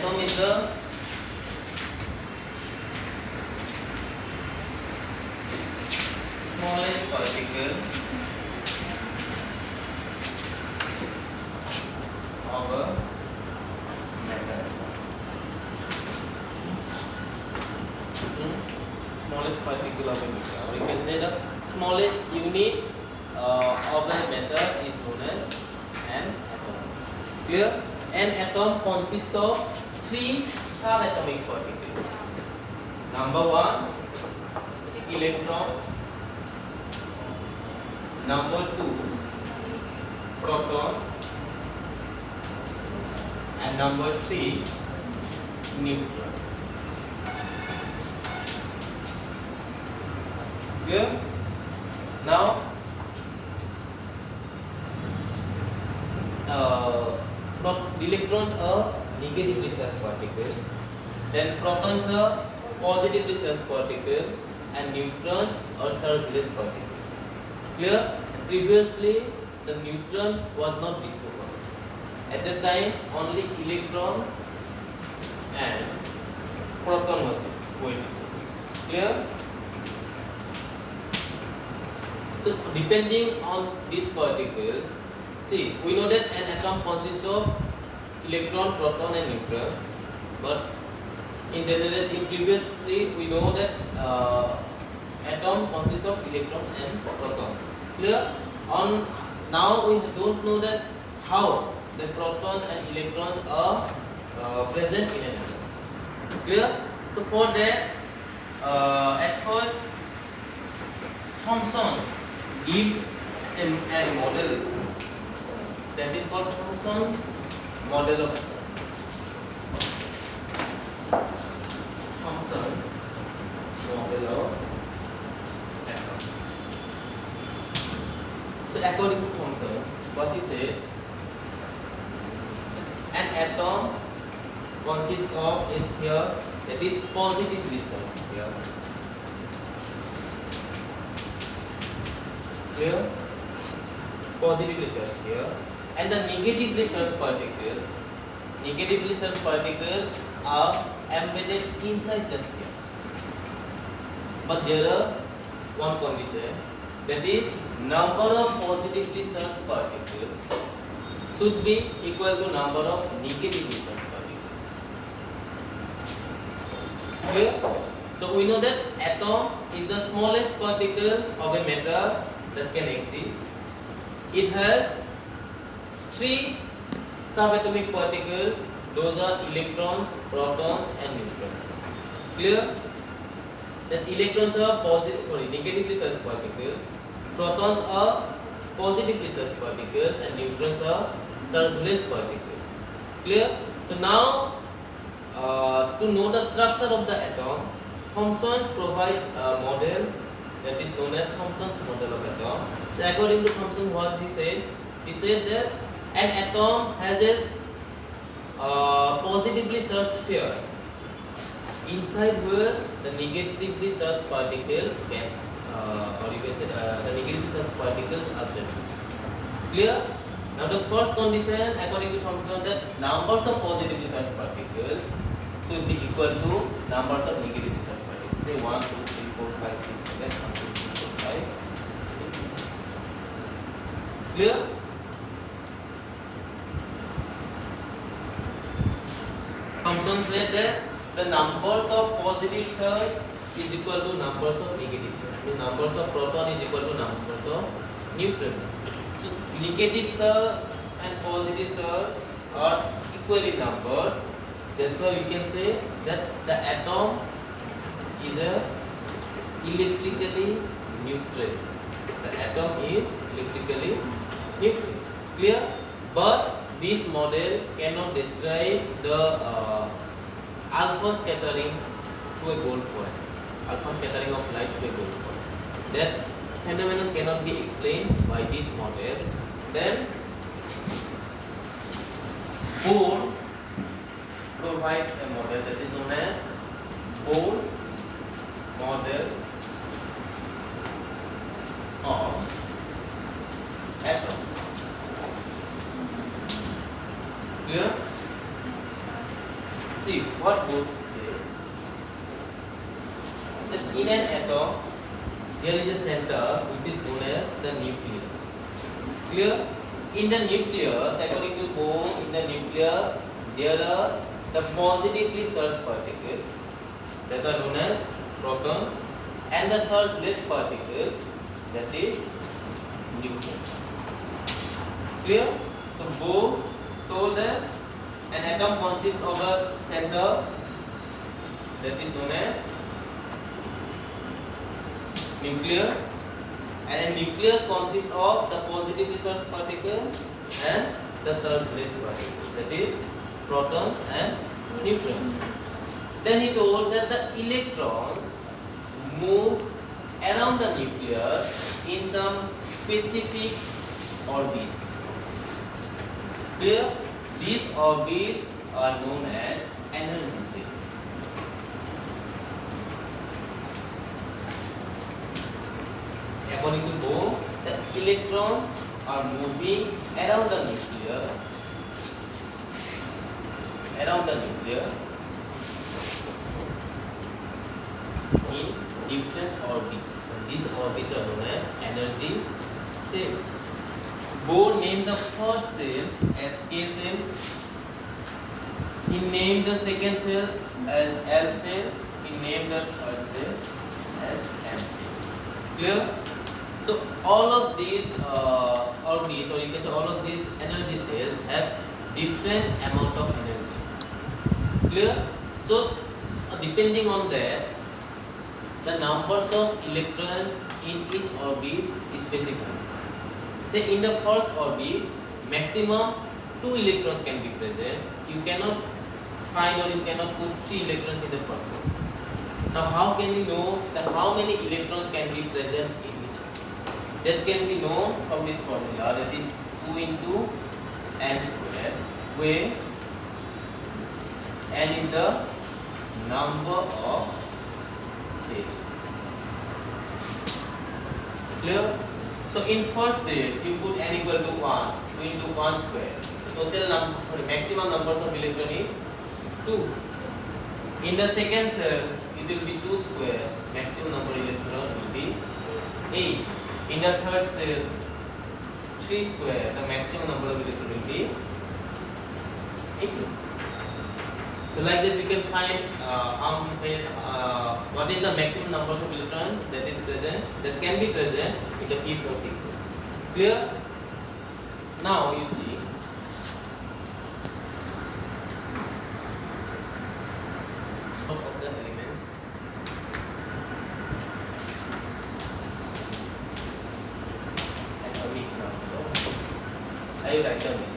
atom is the smallest particle of a matter. Smallest particle of a matter, or you can say the smallest unit of a matter is known as an atom. Clear? An atom consists of 3 subatomic particles. Number 1, electron. Number 2, proton. And number 3, neutron. Clear? Now, electrons are negatively charged particles, then protons are positively charged particles, and neutrons are chargeless particles. Clear? Previously, the neutron was not discovered. At that time, only electron and proton were discovered. Clear? So, depending on these particles, see, we know that an atom consists of electron, proton, and neutron. But in general, previously we know that atom consists of electrons and protons. Clear? On now we don't know that how the protons and electrons are present in an atom. Clear? So for that, at first, Thomson gives a model that is called Thomson's model of atom. Thomson's model of atom. So according to Thomson, what he said, an atom consists of a sphere that is positively charged sphere. Clear? Positively charged sphere. And the negatively charged particles are embedded inside the sphere. But there are one condition, that is number of positively charged particles should be equal to number of negatively charged particles. Clear? So we know that atom is the smallest particle of a matter that can exist. It has 3 subatomic particles. Those are electrons, protons, and neutrons. Clear? That electrons are negatively charged particles. Protons are positively charged particles, and neutrons are chargeless particles. Clear? So now, to know the structure of the atom, Thomson provides a model that is known as Thomson's model of atom. So according to Thomson, what he said? He said that an atom has a positively charged sphere inside where the negatively charged particles can, or you can say the negatively charged particles are present. Clear? Now the first condition, according to Thomson, that numbers of positively charged particles should be equal to numbers of negatively charged particles. Say 1, 2, 3, 4, 5, 6, 7, 1, 2, 3, 4, 5. Clear? Thomson said that the numbers of positive charge is equal to numbers of negative charge. The numbers of proton is equal to numbers of neutron. So negative charge and positive charge are equal in numbers. That's why we can say that the atom is electrically neutral. The atom is electrically neutral. Clear? But this model cannot describe the alpha scattering through a gold foil. Alpha scattering of light through a gold foil. That phenomenon cannot be explained by this model. Then Bohr provide a model that is known as Bohr's model of atom. Clear? what Bohr said, that in an atom there is a center which is known as the nucleus. Clear? In the nucleus, according to Bohr, in the nucleus there are the positively charged particles that are known as protons, and the chargeless particles, that is neutrons. Clear? So Bohr told that an atom consists of a center that is known as nucleus, and a nucleus consists of the positively charged particle and the chargeless particle, that is protons and neutrons. Then he told that the electrons move around the nucleus in some specific orbits. Clear? These orbits are known as energy shell. According to Bohr, the electrons are moving around the nucleus in different orbits. And these orbits are known as energy cells. Bohr named the first cell as K cell. He named the second cell as L cell. He named the third cell as M cell. Clear? So all of these orbits, or you can say all of these energy cells, have different amount of energy. Clear? So depending on that, the numbers of electrons in each orbit is specified. Say in the first orbit, maximum 2 electrons can be present. You cannot find, or you cannot put 3 electrons in the first orbit. Now how can you know that how many electrons can be present in each orbit? That can be known from this formula, that is 2 into n square, where n is the number of cells. Clear? So in first cell you put n equal to 1, 2 into 1 square. Maximum numbers of electron is 2. In the second cell it will be 2 square, maximum number of electron will be 8. In the third cell 3 square, the maximum number of electron will be 18. So like that we can find what is the maximum numbers of electrons that can be present in the fifth or sixth cells. Clear? Now you see, most of the elements atomic number. I write down this.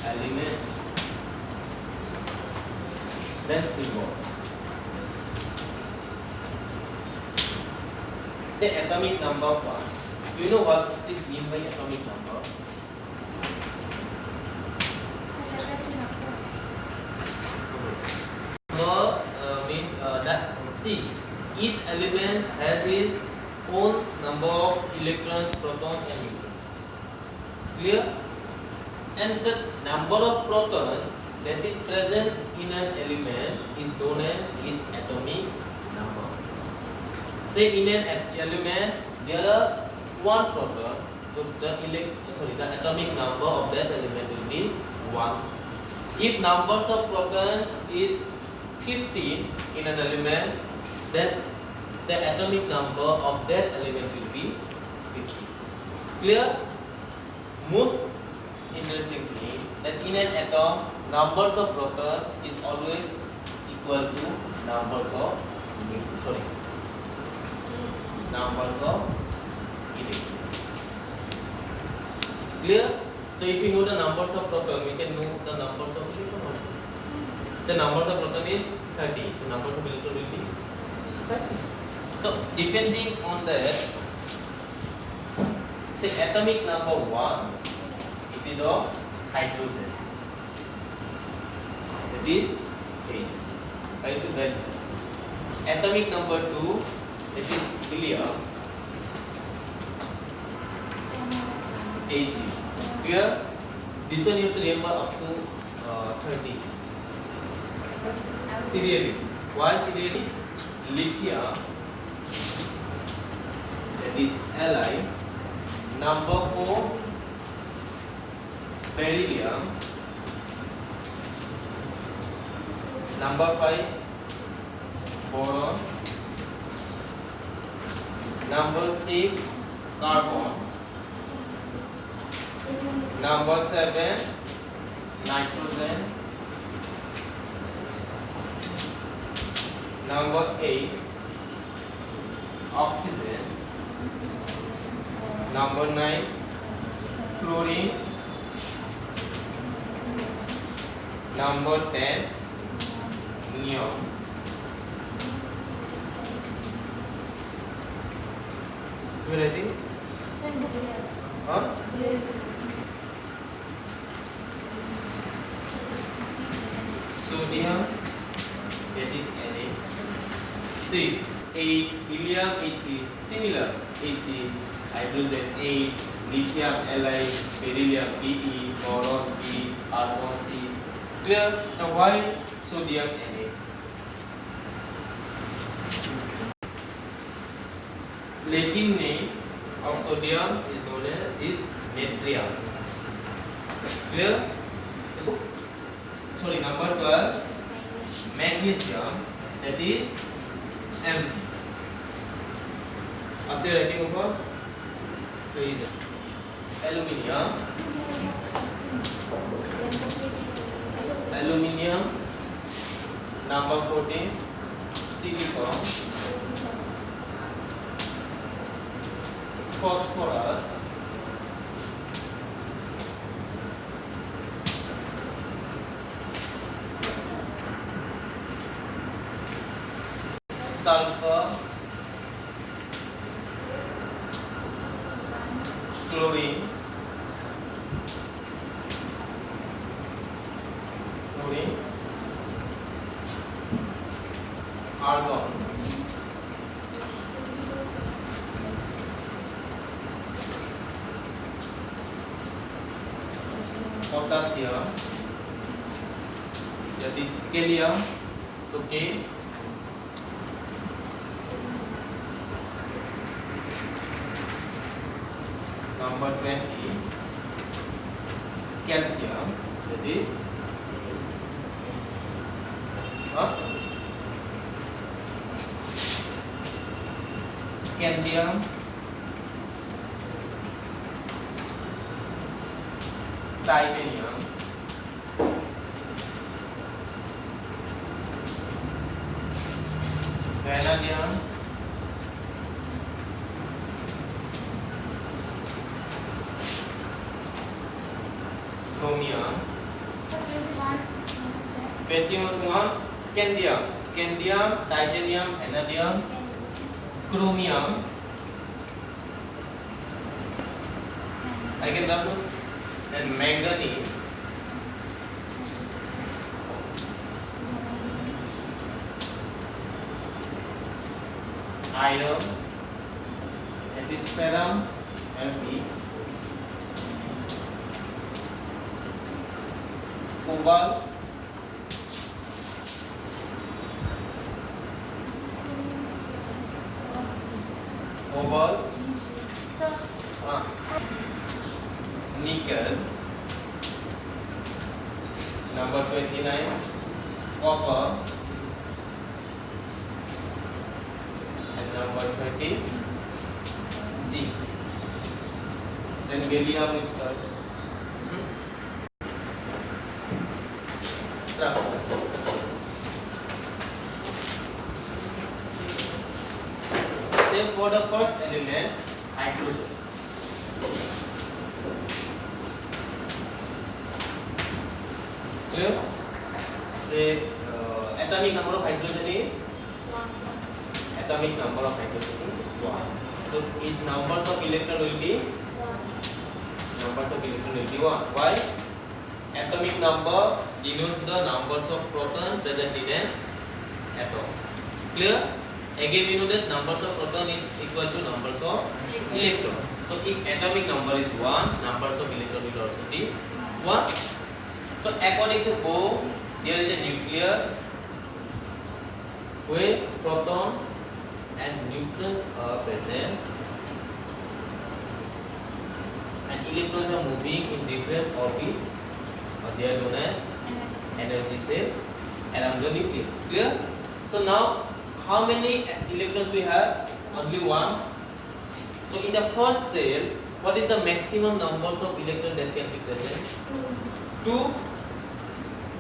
Elements, then symbols. Say atomic number 1. Do you know what is mean by atomic number? Means that see, each element has its own number of electrons, protons and neutrons. Clear? And the number of protons that is present in an element is known as its atomic number. Say in an element there are 1 proton, so the atomic number of that element will be 1. If numbers of protons is 15 in an element, then the atomic number of that element will be 50. Clear? Most interesting thing, that in an atom numbers of proton is always equal to numbers of electrons. Clear? So if you know the numbers of proton, we can know the numbers of electron also. So numbers of proton is 30, so numbers of electron will be 30. So depending on that, say atomic number 1, it is of hydrogen, that is H. I should write this. Atomic number 2, it is helium, Hg. Clear? This one you have to remember up to 30. Serially. Why serially? Lithium, that is Li. Number 4, beryllium. Number 5, boron. Number 6, carbon. Number 7, nitrogen. Number 8, oxygen. Number 9, fluorine. Number 10, neon. You ready? Huh? Sodium, that is Na. See, H, helium, He, similar. He, hydrogen, H, lithium, Li, beryllium, Be, boron, B, argon, C. Clear? Now why sodium, Na? Latin name of sodium is known as natrium. Clear? So, sorry, number 12, magnesium, that is Mg. Up there writing over, please. Aluminium, number 14, silicon, phosphorus, sulfur, chlorine, argon, potassium, that is gallium. So K. Number 20, calcium, that is scandium, titanium, vanadium, chromium, scandium, titanium, vanadium, chromium, again and manganese, iron, that is ferrum, Fe, cobalt, nickel, number 29, copper, and number 30, zinc. Then gallium will start. Structure. Same for the first element, hydrogen. Clear? Say atomic number of hydrogen is 1. Atomic number of hydrogen is 1. So its numbers of electron will be 1. Numbers of electron will be 1. Why? Atomic number denotes the numbers of proton present in an atom. Clear? Again we know that numbers of proton is equal to numbers of electron. So if atomic number is 1, numbers of electron will also be 1. So according to Bohr, there is a nucleus where proton and neutrons are present, and electrons are moving in different orbits, or they are known as energy cells around the nucleus. Clear? So now, how many electrons we have? Only one. So in the first cell, what is the maximum numbers of electrons that can be present? 2.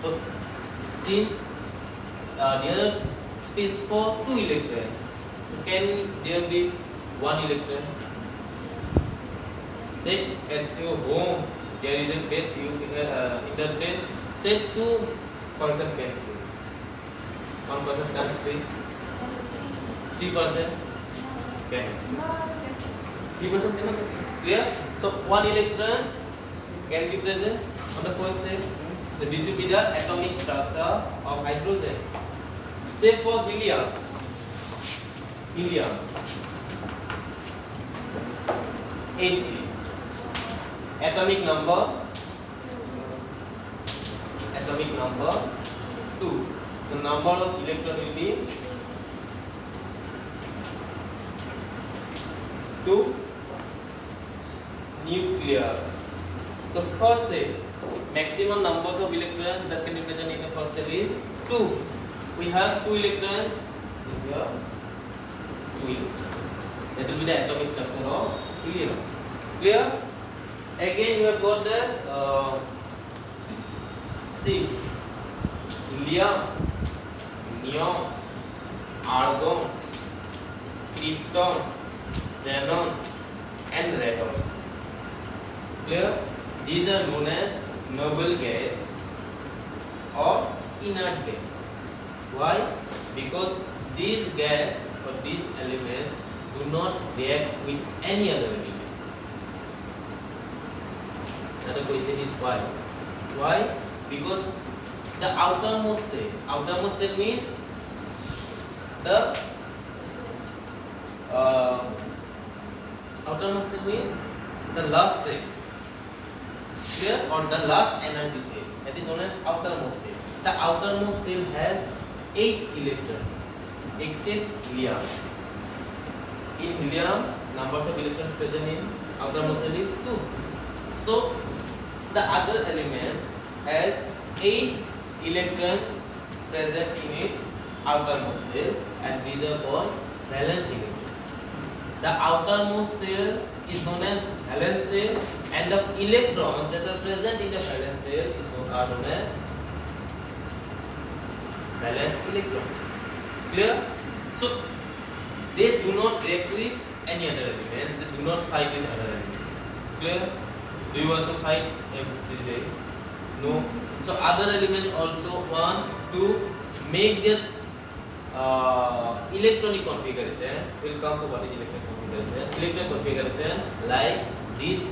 So since there are space for 2 electrons, so can there be 1 electron? Say at your home there is a bed, in the bed, say 2 person can sleep. 1 person can't sleep. 3 persons can sleep. 3 persons cannot sleep. Clear? So 1 electron can be present on the first cell. So this will be the atomic structure of hydrogen. Say for helium. Hg. Atomic number 2. The number of electron will be 2. Nuclear. So first cell, maximum numbers of electrons that can be present in the first cell is 2. We have 2 electrons. So here 2 electrons. That will be the atomic structure of helium. Clear? Again you have got the see, helium, neon, argon, krypton, xenon and radon. Clear? These are known as noble gas or inert gas. Why? Because these gas or these elements do not react with any other elements. Another question is why? Why? Because the outermost cell means the outermost cell means the last cell. Clear? Or the last energy cell. That is known as outermost cell. The outermost cell has 8 electrons except helium. In helium, numbers of electrons present in outermost cell is 2. So the other elements has 8 electrons present in its outermost cell, and these are called valence electrons. The outermost cell is known as valence cell, and the electrons that are present in the valence cell are known as valence electrons. Clear? So they do not react with any other elements, they do not fight with other elements. Clear? Do you want to fight every day? No. So other elements also want to make their electronic configuration. We'll come to what is electronic configuration. Electronic configuration like these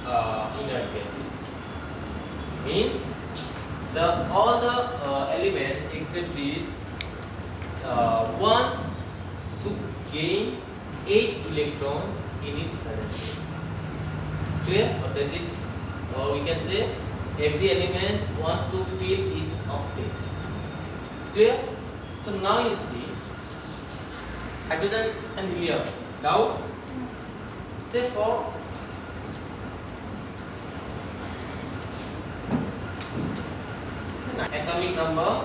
inert gases. Means all the elements except these want to gain 8 electrons in its valence. Clear? Or that is, we can say every element wants to fill its octet. Clear? So now you see hydrogen and helium. Now, say for atomic number,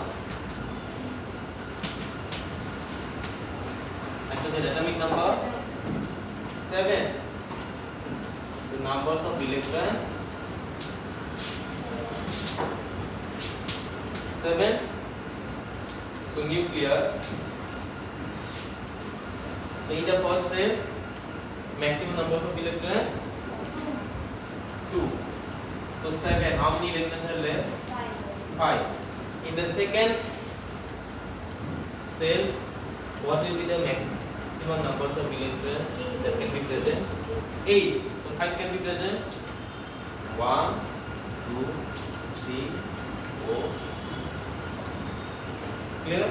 atomic number 7. So numbers of electron 7. So nucleus. So in the first cell, maximum numbers of electrons 2. So 7. How many electrons are left? 5. In the second cell, what will be the maximum numbers of electrons that can be present? 8. So 5 can be present. 1, 2, 3, 4. Clear?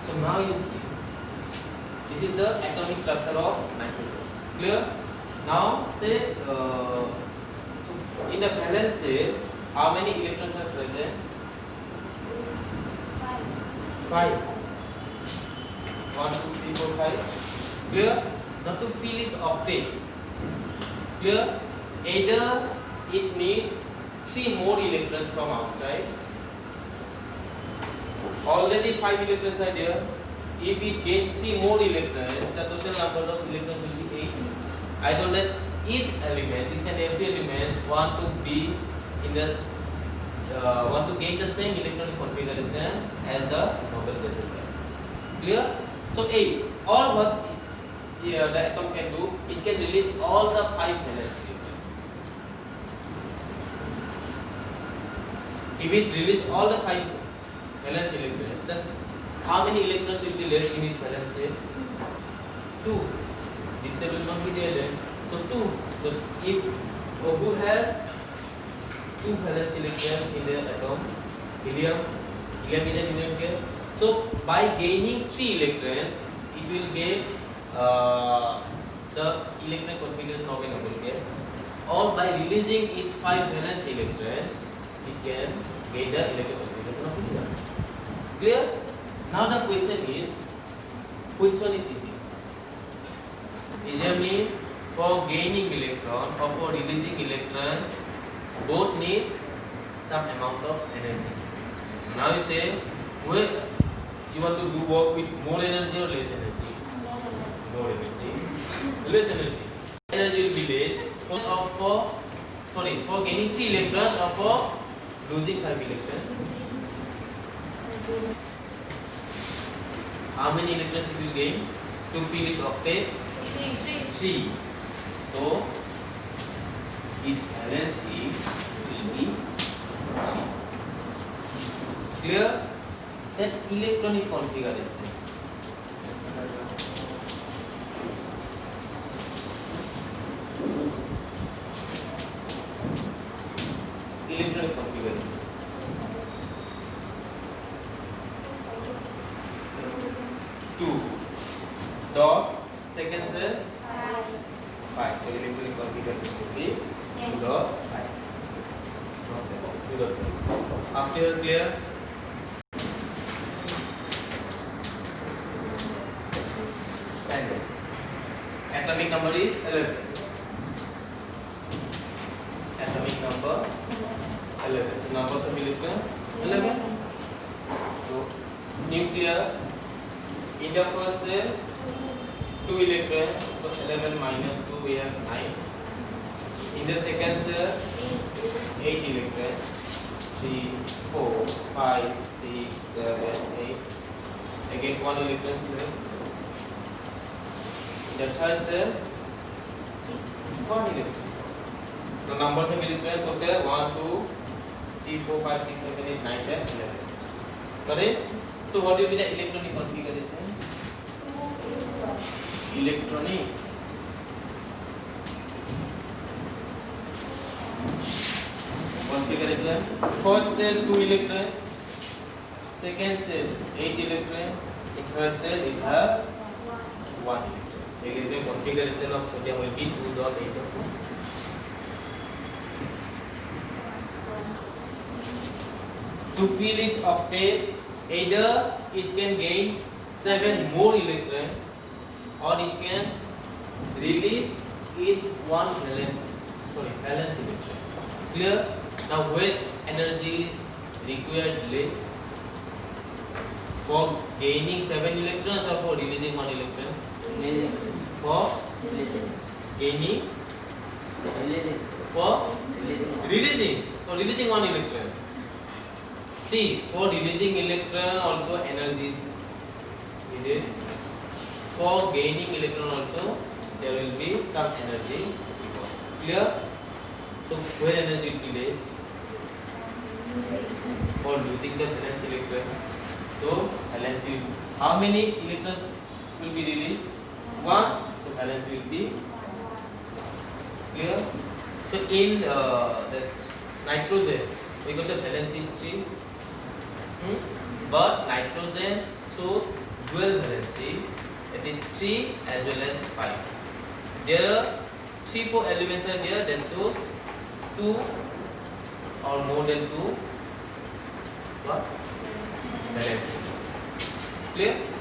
So now you see, this is the atomic structure of nitrogen. Clear? Now say, so in the valence cell, How many electrons are present? 5. 1, 2, 3, 4, 5. Clear? Now to fill its octet. Clear? Either it needs 3 more electrons from outside. Already 5 electrons are there. If it gains 3 more electrons, the total number of electrons will be 8. I know that each element, each and every element want to be in the want to gain the same electronic configuration as the noble gases have. Clear? So 8. Or what the atom can do, it can release all the 5 valence electrons. If it release all the 5 valence electrons, then how many electrons will be left in its valence shell? 2. This shell will not be there then. So 2. So if who has 2 valence electrons in the atom? Helium. Helium is an inert gas. So by gaining 3 electrons, it will get the electron configuration of a noble gas. Or by releasing its 5 valence electrons, it can get the electron configuration of helium. Clear? Now the question is, which one is easy? Easier means for gaining electron or for releasing electrons, both needs some amount of energy. Now you say, well, you want to do work with more energy or less energy? More energy. Less energy. Energy will be less for gaining 3 electrons or for losing 5 electrons. How many electrons it will gain to fill its octet? 3. So its valency will be 3. Clear? Then electronic configuration. Electronic configuration. 2 dot second cell 5. So electronic configuration will be 2 dot 5. Okay. 2 dot 5. After clear? And atomic number is 11. Atomic number 11. So numbers of electron 11. So nucleus. In the first cell, 2 electrons, so 11 minus 2 we have 9. In the second cell, 8 electrons, 3, 4, 5, 6, 7, 8. Again 1 electron left. In the third cell, 1 electron. The numbers of electrons total 1, 2, 3, 4, 5, 6, 7, 8, 9, 10, 11. Correct? So what will be the electronic configuration? Electronic configuration. First cell 2 electrons, second cell 8 electrons, in third cell it has 1 electron. So electronic configuration of sodium will be 2.8. To fill its octet, either it can gain 7 more electrons or it can release each one valence electron. Clear? Now when energy is required less, for gaining 7 electrons or for releasing 1 electron? For gaining? For releasing 1 electron. See, for releasing electron also energy is needed. For gaining electron also there will be some energy. Clear? So where energy will be less? For losing the valence electron. So valence will, how many electrons will be released? 1. So valence will be clear. So in the nitrogen we got the valence is 3. But nitrogen shows dual valency, that is 3 as well as 5. There are 3-4 elements are there that shows 2 or more than 2 what? Valence. Clear?